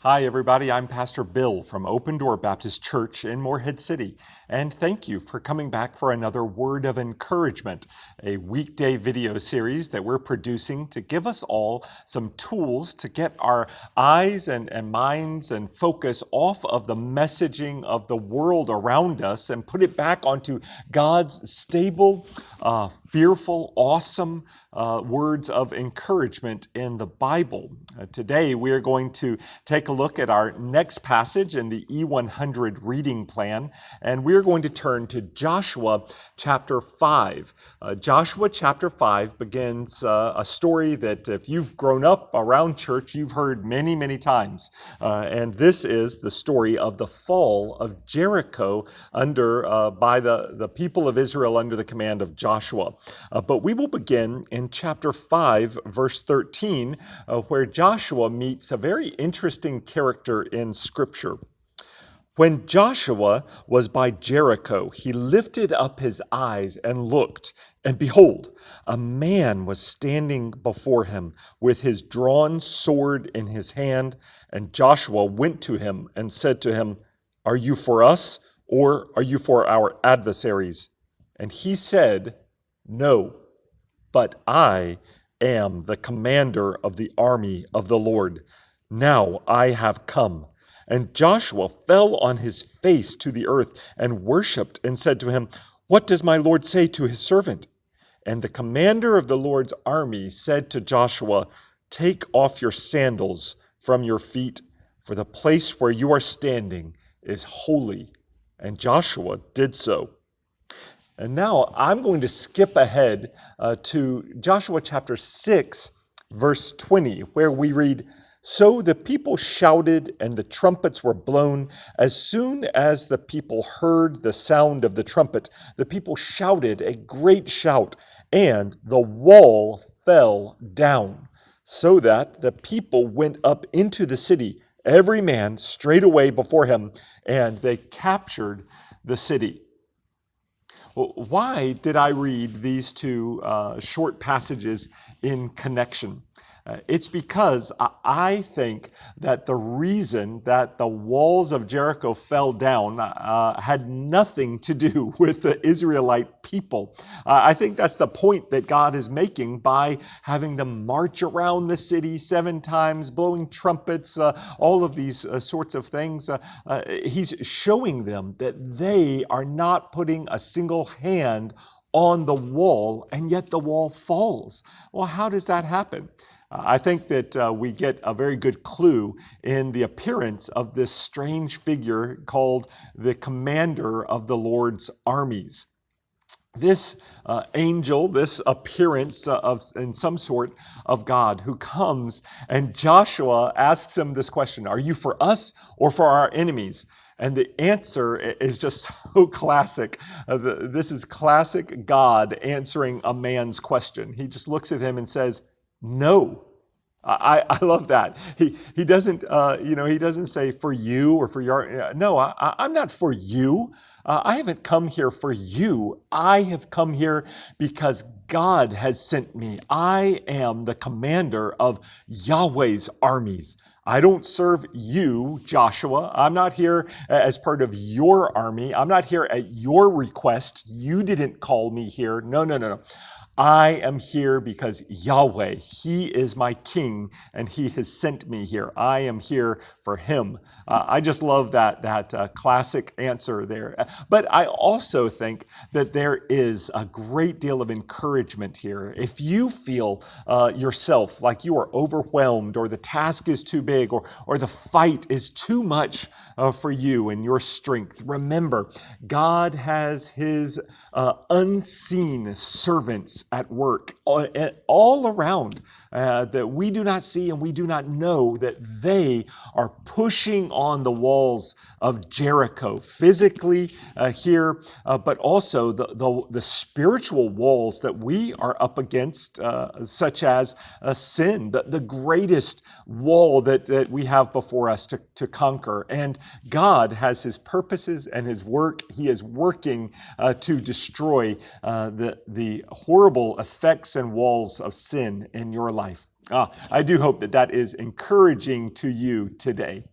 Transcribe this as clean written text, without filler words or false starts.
Hi, everybody. I'm Pastor Bill from Open Door Baptist Church in Morehead City. And thank you for coming back for another Word of Encouragement, a weekday video series that we're producing to give us all some tools to get our eyes and minds and focus off of the messaging of the world around us and put it back onto God's stable, fearful, awesome words of encouragement in the Bible. Today, we are going to take a look at our next passage in the E100 reading plan, and we're going to turn to Joshua chapter 5. Joshua chapter 5 begins a story that if you've grown up around church, you've heard many, many times. And this is the story of the fall of Jericho by the people of Israel under the command of Joshua. But we will begin in chapter 5, verse 13, where Joshua meets a very interesting character in Scripture. When Joshua was by Jericho, he lifted up his eyes and looked, and behold, a man was standing before him with his drawn sword in his hand. And Joshua went to him and said to him, "Are you for us, or are you for our adversaries?" And he said, "No, but I am the commander of the army of the Lord. Now I have come." And Joshua fell on his face to the earth and worshipped and said to him, "What does my Lord say to his servant?" And the commander of the Lord's army said to Joshua, "Take off your sandals from your feet, for the place where you are standing is holy." And Joshua did so. And now I'm going to skip ahead to Joshua chapter 6, verse 20, where we read, "So the people shouted and the trumpets were blown. As soon as the people heard the sound of the trumpet, the people shouted a great shout, and the wall fell down, so that the people went up into the city, every man straightway before him, and they captured the city." Well, why did I read these two short passages in connection? It's because I think that the reason that the walls of Jericho fell down had nothing to do with the Israelite people. I think that's the point that God is making by having them march around the city 7 times, blowing trumpets, all of these sorts of things. He's showing them that they are not putting a single hand on the wall, and yet the wall falls. Well, how does that happen? I think that we get a very good clue in the appearance of this strange figure called the commander of the Lord's armies. This angel, this appearance in some sort of God who comes, and Joshua asks him this question, "Are you for us or for our enemies?" And the answer is just so classic. This is classic God answering a man's question. He just looks at him and says, "No." I love that. He doesn't he doesn't say for you or for your. No, I'm not for you. I haven't come here for you. I have come here because God has sent me. I am the commander of Yahweh's armies. I don't serve you, Joshua. I'm not here as part of your army. I'm not here at your request. You didn't call me here. No. I am here because Yahweh, He is my king, and He has sent me here. I am here for Him. I just love that classic answer there. But I also think that there is a great deal of encouragement here. If you feel yourself like you are overwhelmed, or the task is too big, or the fight is too much for you and your strength, remember, God has His unseen servants at work all around that we do not see and we do not know, that they are pushing on the walls of Jericho physically here, but also the spiritual walls that we are up against, such as sin, the greatest wall that we have before us to conquer. And God has His purposes and His work. He is working to destroy the horrible effects and walls of sin in your life. I do hope that is encouraging to you today.